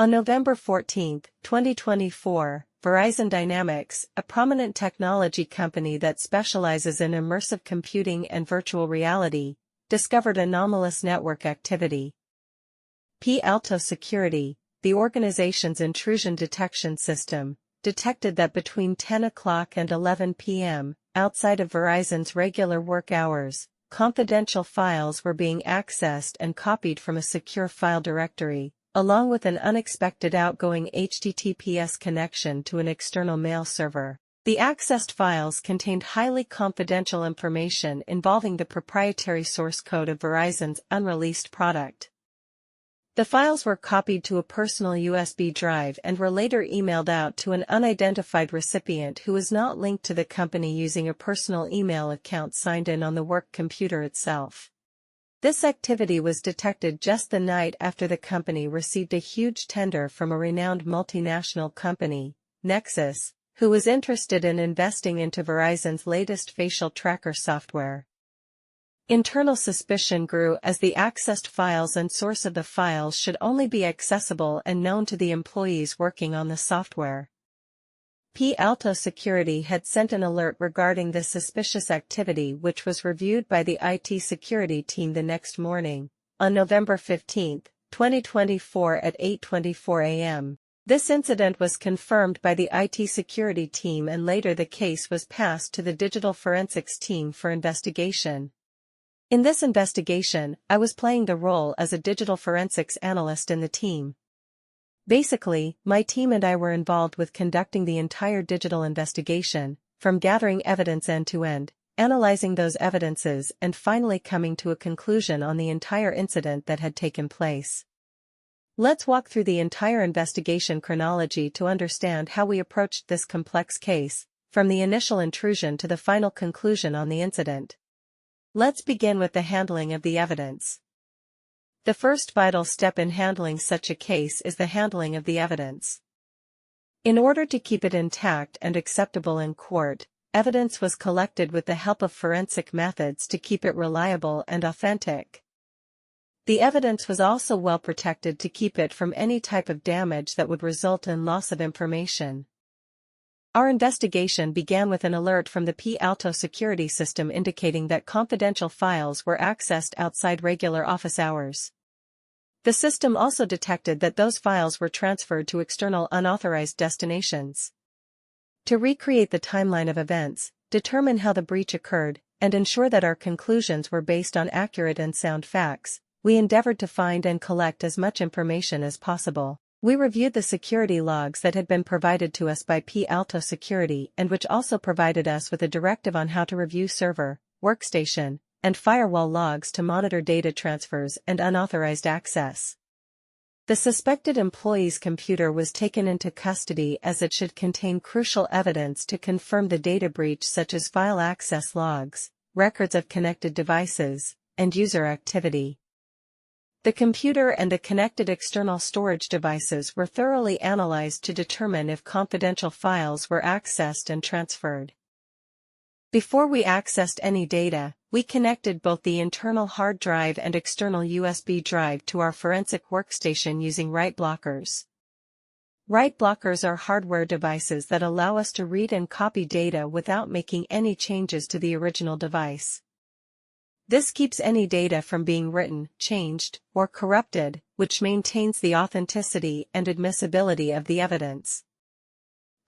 On November 14, 2024, Verizon Dynamics, a prominent technology company that specializes in immersive computing and virtual reality, discovered anomalous network activity. P-Alto Security, the organization's intrusion detection system, detected that between 10 o'clock and 11 p.m., outside of Verizon's regular work hours, confidential files were being accessed and copied from a secure file directory, along with an unexpected outgoing HTTPS connection to an external mail server. The accessed files contained highly confidential information involving the proprietary source code of Verizon's unreleased product. The files were copied to a personal USB drive and were later emailed out to an unidentified recipient who was not linked to the company using a personal email account signed in on the work computer itself. This activity was detected just the night after the company received a huge tender from a renowned multinational company, Nexus, who was interested in investing into Verizon's latest facial tracker software. Internal suspicion grew as the accessed files and source of the files should only be accessible and known to the employees working on the software. P-Alto Security had sent an alert regarding this suspicious activity, which was reviewed by the IT security team the next morning, on November 15, 2024 at 8:24 a.m. This incident was confirmed by the IT security team, and later the case was passed to the digital forensics team for investigation. In this investigation, I was playing the role as a digital forensics analyst in the team. Basically, my team and I were involved with conducting the entire digital investigation, from gathering evidence end to end, analyzing those evidences, and finally coming to a conclusion on the entire incident that had taken place. Let's walk through the entire investigation chronology to understand how we approached this complex case, from the initial intrusion to the final conclusion on the incident. Let's begin with the handling of the evidence. The first vital step in handling such a case is the handling of the evidence. In order to keep it intact and acceptable in court, evidence was collected with the help of forensic methods to keep it reliable and authentic. The evidence was also well protected to keep it from any type of damage that would result in loss of information. Our investigation began with an alert from the P-Alto security system indicating that confidential files were accessed outside regular office hours. The system also detected that those files were transferred to external unauthorized destinations. To recreate the timeline of events, determine how the breach occurred, and ensure that our conclusions were based on accurate and sound facts, we endeavored to find and collect as much information as possible. We reviewed the security logs that had been provided to us by P-Alto Security and which also provided us with a directive on how to review server, workstation, and firewall logs to monitor data transfers and unauthorized access. The suspected employee's computer was taken into custody as it should contain crucial evidence to confirm the data breach, such as file access logs, records of connected devices, and user activity. The computer and the connected external storage devices were thoroughly analyzed to determine if confidential files were accessed and transferred. Before we accessed any data, we connected both the internal hard drive and external USB drive to our forensic workstation using write blockers. Write blockers are hardware devices that allow us to read and copy data without making any changes to the original device. This keeps any data from being written, changed, or corrupted, which maintains the authenticity and admissibility of the evidence.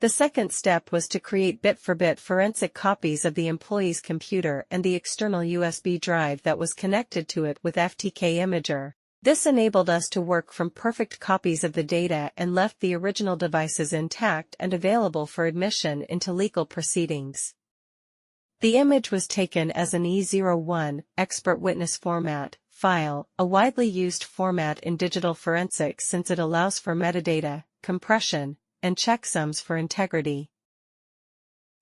The second step was to create bit-for-bit forensic copies of the employee's computer and the external USB drive that was connected to it with FTK Imager. This enabled us to work from perfect copies of the data and left the original devices intact and available for admission into legal proceedings. The image was taken as an E01 expert witness format file, a widely used format in digital forensics since it allows for metadata, compression, and checksums for integrity.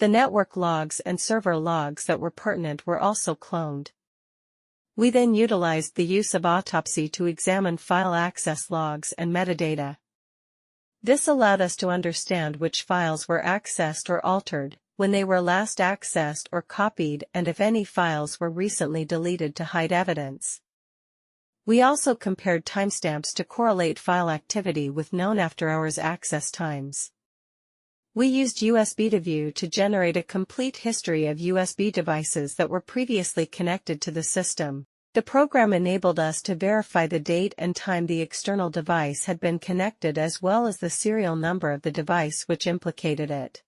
The network logs and server logs that were pertinent were also cloned. We then utilized the use of autopsy to examine file access logs and metadata. This allowed us to understand which files were accessed or altered, when they were last accessed or copied, and if any files were recently deleted to hide evidence. We also compared timestamps to correlate file activity with known after-hours access times. We used USB2View to generate a complete history of USB devices that were previously connected to the system. The program enabled us to verify the date and time the external device had been connected as well as the serial number of the device which implicated it.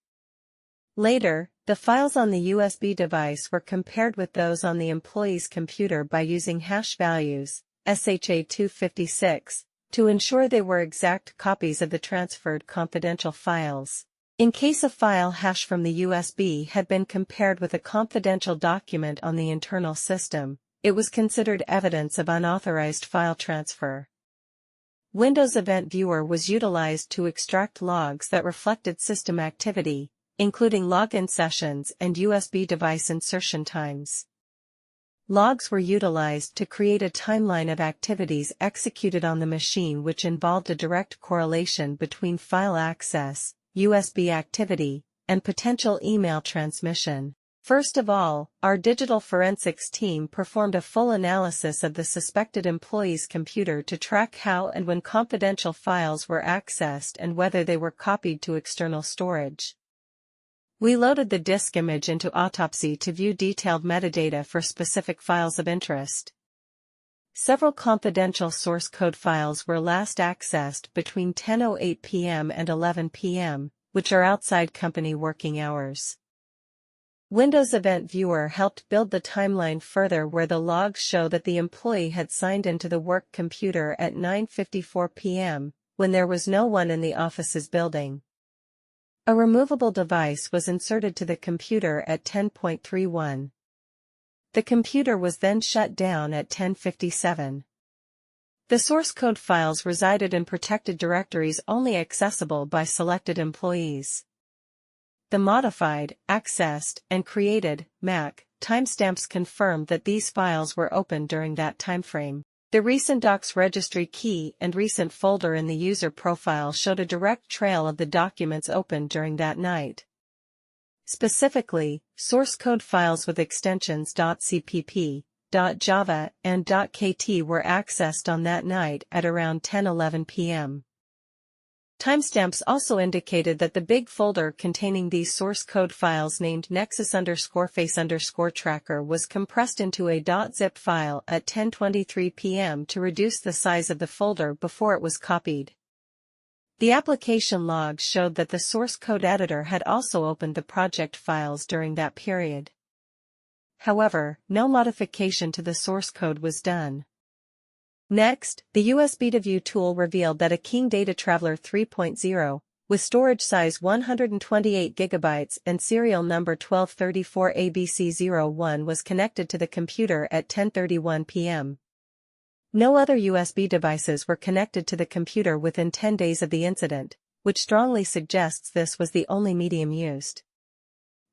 Later, the files on the USB device were compared with those on the employee's computer by using hash values, SHA-256, to ensure they were exact copies of the transferred confidential files. In case a file hash from the USB had been compared with a confidential document on the internal system, it was considered evidence of unauthorized file transfer. Windows Event Viewer was utilized to extract logs that reflected system activity, including login sessions and USB device insertion times. Logs were utilized to create a timeline of activities executed on the machine which involved a direct correlation between file access, USB activity, and potential email transmission. First of all, our digital forensics team performed a full analysis of the suspected employee's computer to track how and when confidential files were accessed and whether they were copied to external storage. We loaded the disk image into Autopsy to view detailed metadata for specific files of interest. Several confidential source code files were last accessed between 10:08 p.m. and 11 p.m., which are outside company working hours. Windows Event Viewer helped build the timeline further where the logs show that the employee had signed into the work computer at 9:54 p.m., when there was no one in the office's building. A removable device was inserted to the computer at 10:31. The computer was then shut down at 10:57. The source code files resided in protected directories only accessible by selected employees. The modified, accessed, and created MAC timestamps confirmed that these files were opened during that timeframe. The recent docs registry key and recent folder in the user profile showed a direct trail of the documents opened during that night. Specifically, source code files with extensions .cpp, .java, and .kt were accessed on that night at around 10:11 p.m. Timestamps also indicated that the big folder containing these source code files named Nexus_Face_Tracker was compressed into a .zip file at 10:23 p.m. to reduce the size of the folder before it was copied. The application logs showed that the source code editor had also opened the project files during that period. However, no modification to the source code was done. Next, the USB2View tool revealed that a King Data Traveler 3.0, with storage size 128 GB and serial number 1234ABC01 was connected to the computer at 10:31 p.m. No other USB devices were connected to the computer within 10 days of the incident, which strongly suggests this was the only medium used.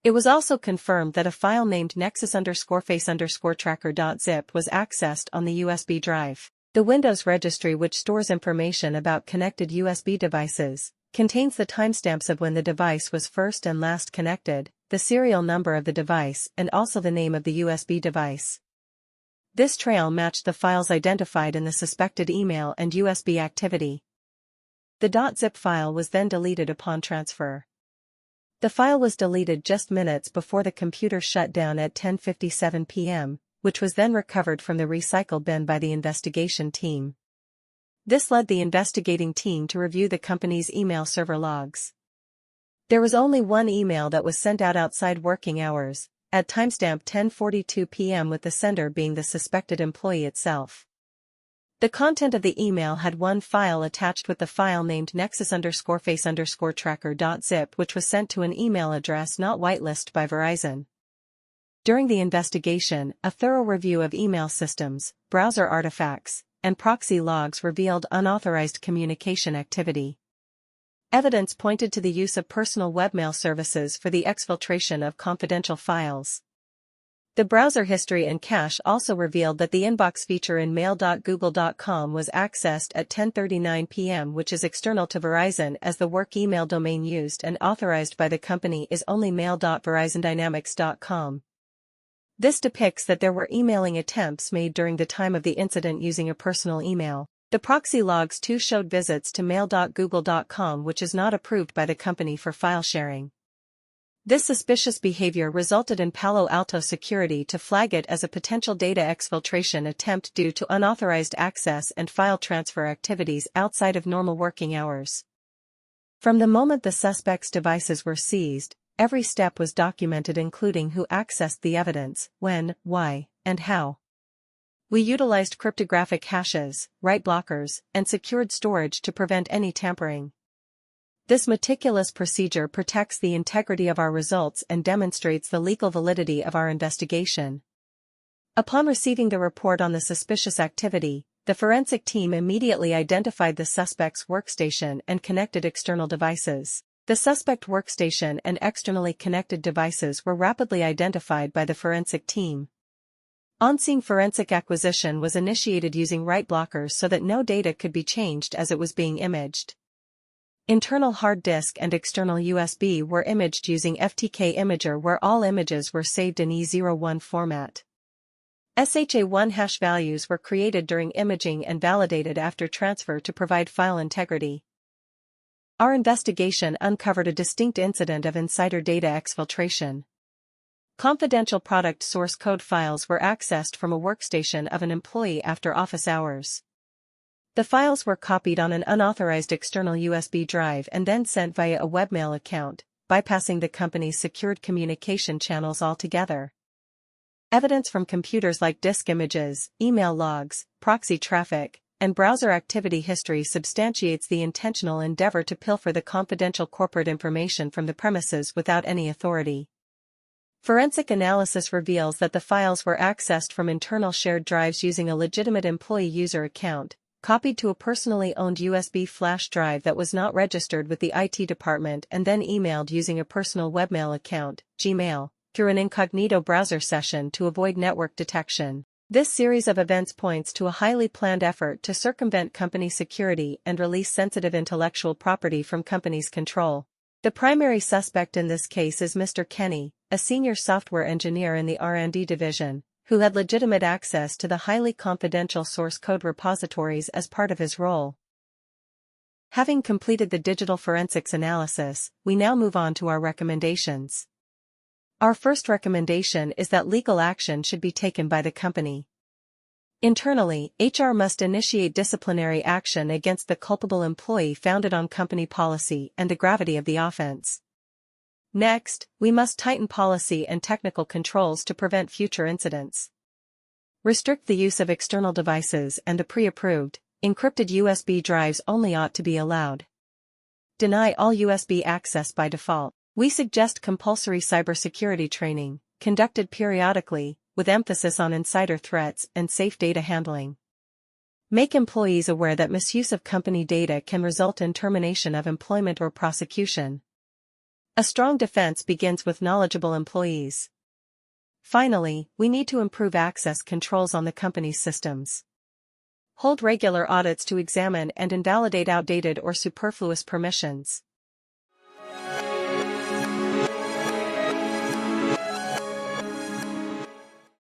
It was also confirmed that a file named Nexus_Face_Tracker.zip was accessed on the USB drive. The Windows registry, which stores information about connected USB devices, contains the timestamps of when the device was first and last connected, the serial number of the device, and also the name of the USB device. This trail matched the files identified in the suspected email and USB activity. The .zip file was then deleted upon transfer. The file was deleted just minutes before the computer shut down at 10:57 p.m., which was then recovered from the recycle bin by the investigation team. This led the investigating team to review the company's email server logs. There was only one email that was sent out outside working hours, at timestamp 10:42 p.m., with the sender being the suspected employee itself. The content of the email had one file attached with the file named Nexus_Face_Tracker.zip, which was sent to an email address not whitelisted by Verizon. During the investigation, a thorough review of email systems, browser artifacts, and proxy logs revealed unauthorized communication activity. Evidence pointed to the use of personal webmail services for the exfiltration of confidential files. The browser history and cache also revealed that the inbox feature in mail.google.com was accessed at 10:39 p.m., which is external to Verizon, as the work email domain used and authorized by the company is only mail.verizondynamics.com. This depicts that there were emailing attempts made during the time of the incident using a personal email. The proxy logs too showed visits to mail.google.com, which is not approved by the company for file sharing. This suspicious behavior resulted in Palo Alto Security to flag it as a potential data exfiltration attempt due to unauthorized access and file transfer activities outside of normal working hours. From the moment the suspect's devices were seized, every step was documented, including who accessed the evidence, when, why, and how. We utilized cryptographic hashes, write blockers, and secured storage to prevent any tampering. This meticulous procedure protects the integrity of our results and demonstrates the legal validity of our investigation. Upon receiving the report on the suspicious activity, the forensic team immediately identified the suspect's workstation and connected external devices. The suspect workstation and externally connected devices were rapidly identified by the forensic team. On-scene forensic acquisition was initiated using write blockers so that no data could be changed as it was being imaged. Internal hard disk and external USB were imaged using FTK Imager, where all images were saved in E01 format. SHA-1 hash values were created during imaging and validated after transfer to provide file integrity. Our investigation uncovered a distinct incident of insider data exfiltration. Confidential product source code files were accessed from a workstation of an employee after office hours. The files were copied on an unauthorized external USB drive and then sent via a webmail account, bypassing the company's secured communication channels altogether. Evidence from computers like disk images, email logs, proxy traffic, and browser activity history substantiates the intentional endeavor to pilfer the confidential corporate information from the premises without any authority. Forensic analysis reveals that the files were accessed from internal shared drives using a legitimate employee user account, copied to a personally owned USB flash drive that was not registered with the IT department, and then emailed using a personal webmail account, Gmail, through an incognito browser session to avoid network detection. This series of events points to a highly planned effort to circumvent company security and release sensitive intellectual property from company's control. The primary suspect in this case is Mr. Kenny, a senior software engineer in the R&D division, who had legitimate access to the highly confidential source code repositories as part of his role. Having completed the digital forensics analysis, we now move on to our recommendations. Our first recommendation is that legal action should be taken by the company. Internally, HR must initiate disciplinary action against the culpable employee founded on company policy and the gravity of the offense. Next, we must tighten policy and technical controls to prevent future incidents. Restrict the use of external devices, and the pre-approved, encrypted USB drives only ought to be allowed. Deny all USB access by default. We suggest compulsory cybersecurity training, conducted periodically, with emphasis on insider threats and safe data handling. Make employees aware that misuse of company data can result in termination of employment or prosecution. A strong defense begins with knowledgeable employees. Finally, we need to improve access controls on the company's systems. Hold regular audits to examine and invalidate outdated or superfluous permissions.